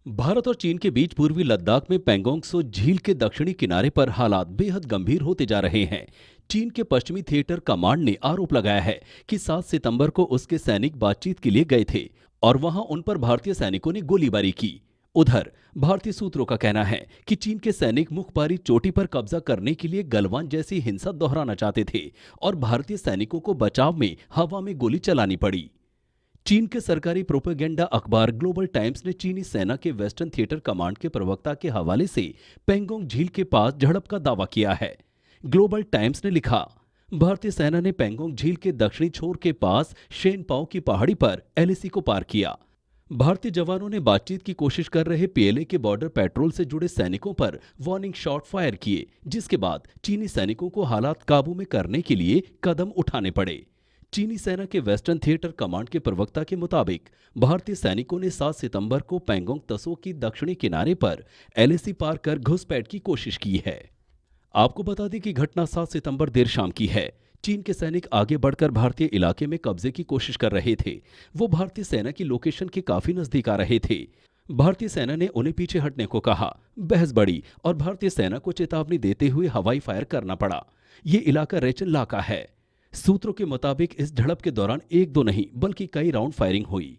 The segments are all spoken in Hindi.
भारत और चीन के बीच पूर्वी लद्दाख में पैंगोंग त्सो झील के दक्षिणी किनारे पर हालात बेहद गंभीर होते जा रहे हैं। चीन के पश्चिमी थिएटर कमांड ने आरोप लगाया है कि 7 सितंबर को उसके सैनिक बातचीत के लिए गए थे और वहां उन पर भारतीय सैनिकों ने गोलीबारी की। उधर भारतीय सूत्रों का कहना है कि चीन के सैनिक मुखबारी चोटी पर कब्जा करने के लिए गलवान जैसी हिंसा दोहराना चाहते थे और भारतीय सैनिकों को बचाव में हवा में गोली चलानी पड़ी। चीन के सरकारी प्रोपेगेंडा अखबार ग्लोबल टाइम्स ने चीनी सेना के वेस्टर्न थिएटर कमांड के प्रवक्ता के हवाले से पेंगोंग झील के पास झड़प का दावा किया है। ग्लोबल टाइम्स ने लिखा, भारतीय सेना ने पेंगोंग झील के दक्षिणी छोर के पास शेनपाओ की पहाड़ी पर एलएसी को पार किया। भारतीय जवानों ने बातचीत की कोशिश कर रहे पीएलए के बॉर्डर पेट्रोल से जुड़े सैनिकों पर वार्निंग शॉट फायर किए, जिसके बाद चीनी सैनिकों को हालात काबू में करने के लिए कदम उठाने पड़े। चीनी सेना के वेस्टर्न थिएटर कमांड के प्रवक्ता के मुताबिक भारतीय सैनिकों ने 7 सितंबर को पैंगोंग त्सो की दक्षिणी किनारे पर एलएसी पार कर घुसपैठ की कोशिश की है। आपको बता दें कि घटना 7 सितंबर देर शाम की है। चीन के सैनिक आगे बढ़कर भारतीय इलाके में कब्जे की कोशिश कर रहे थे। वो भारतीय सेना की लोकेशन के काफी नजदीक आ रहे थे। भारतीय सेना ने उन्हें पीछे हटने को कहा। बहस बढ़ी और भारतीय सेना को चेतावनी देते हुए हवाई फायर करना पड़ा। ये इलाका रेचन लाका है। सूत्रों के मुताबिक इस झड़प के दौरान एक दो नहीं बल्कि कई राउंड फायरिंग हुई।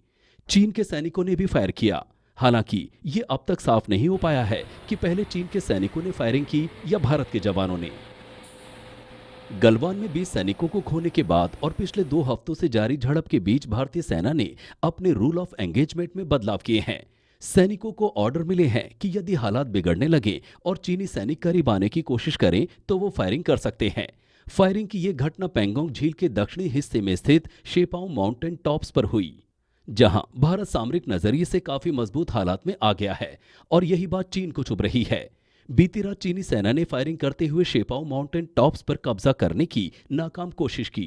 चीन के सैनिकों ने भी फायर किया। हालांकि ये अब तक साफ नहीं हो पाया है कि पहले चीन के सैनिकों ने फायरिंग की या भारत के जवानों ने। गलवान में 20 सैनिकों को खोने के बाद और पिछले 2 हफ्तों से जारी झड़प के बीच भारतीय सेना ने अपने रूल ऑफ एंगेजमेंट में बदलाव किए हैं। सैनिकों को ऑर्डर मिले हैं कि यदि हालात बिगड़ने लगे और चीनी सैनिक करीब आने की कोशिश करें तो वो फायरिंग कर सकते हैं। फायरिंग की यह घटना पैंगोंग झील के दक्षिणी हिस्से में स्थित शेपाओ माउंटेन टॉप्स पर हुई, जहां भारत सामरिक नजरिए से काफी मजबूत हालात में आ गया है और यही बात चीन को चुभ रही है। बीती रात चीनी सेना ने फायरिंग करते हुए शेपाओ माउंटेन टॉप्स पर कब्जा करने की नाकाम कोशिश की।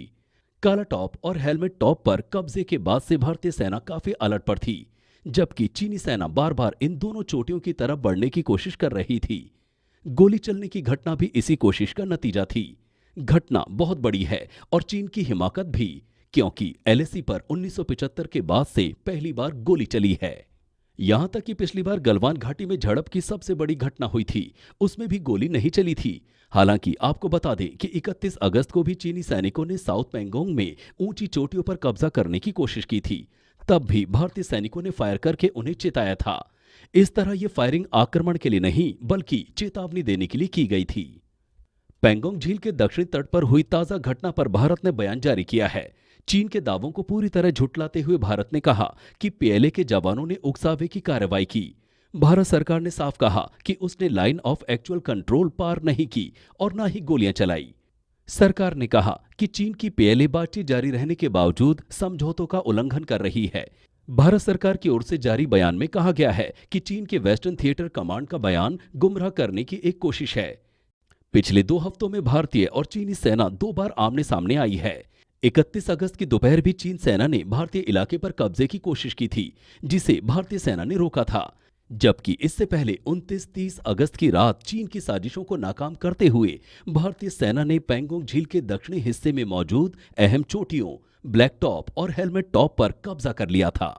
काला टॉप और हेलमेट टॉप पर कब्जे के बाद से भारतीय सेना काफी अलर्ट पर थी, जबकि चीनी सेना बार बार इन दोनों चोटियों की तरफ बढ़ने की कोशिश कर रही थी। गोली चलने की घटना भी इसी कोशिश का नतीजा थी। घटना बहुत बड़ी है और चीन की हिमाकत भी, क्योंकि एलएसी पर 1975 के बाद से पहली बार गोली चली है। यहां तक कि पिछली बार गलवान घाटी में झड़प की सबसे बड़ी घटना हुई थी, उसमें भी गोली नहीं चली थी। हालांकि आपको बता दें कि 31 अगस्त को भी चीनी सैनिकों ने साउथ पैंगोंग में ऊंची चोटियों पर कब्जा करने की कोशिश की थी। तब भी भारतीय सैनिकों ने फायर करके उन्हें चेताया था। इस तरह यह फायरिंग आक्रमण के लिए नहीं बल्कि चेतावनी देने के लिए की गई थी। पैंगोंग झील के दक्षिणी तट पर हुई ताजा घटना पर भारत ने बयान जारी किया है। चीन के दावों को पूरी तरह झुठलाते हुए भारत ने कहा कि पीएलए के जवानों ने उकसावे की कार्रवाई की। भारत सरकार ने साफ कहा कि उसने लाइन ऑफ एक्चुअल कंट्रोल पार नहीं की और न ही गोलियां चलाई। सरकार ने कहा कि चीन की पीएलए बातचीत जारी रहने के बावजूद समझौतों का उल्लंघन कर रही है। भारत सरकार की ओर से जारी बयान में कहा गया है कि चीन के वेस्टर्न थिएटर कमांड का बयान गुमराह करने की एक कोशिश है। पिछले 2 हफ्तों में भारतीय और चीनी सेना 2 बार आमने सामने आई है। 31 अगस्त की दोपहर भी चीन सेना ने भारतीय इलाके पर कब्जे की कोशिश की थी, जिसे भारतीय सेना ने रोका था। जबकि इससे पहले 29-30 अगस्त की रात चीन की साजिशों को नाकाम करते हुए भारतीय सेना ने पैंगोंग झील के दक्षिणी हिस्से में मौजूद अहम चोटियों, ब्लैक टॉप और हेलमेट टॉप पर कब्जा कर लिया था।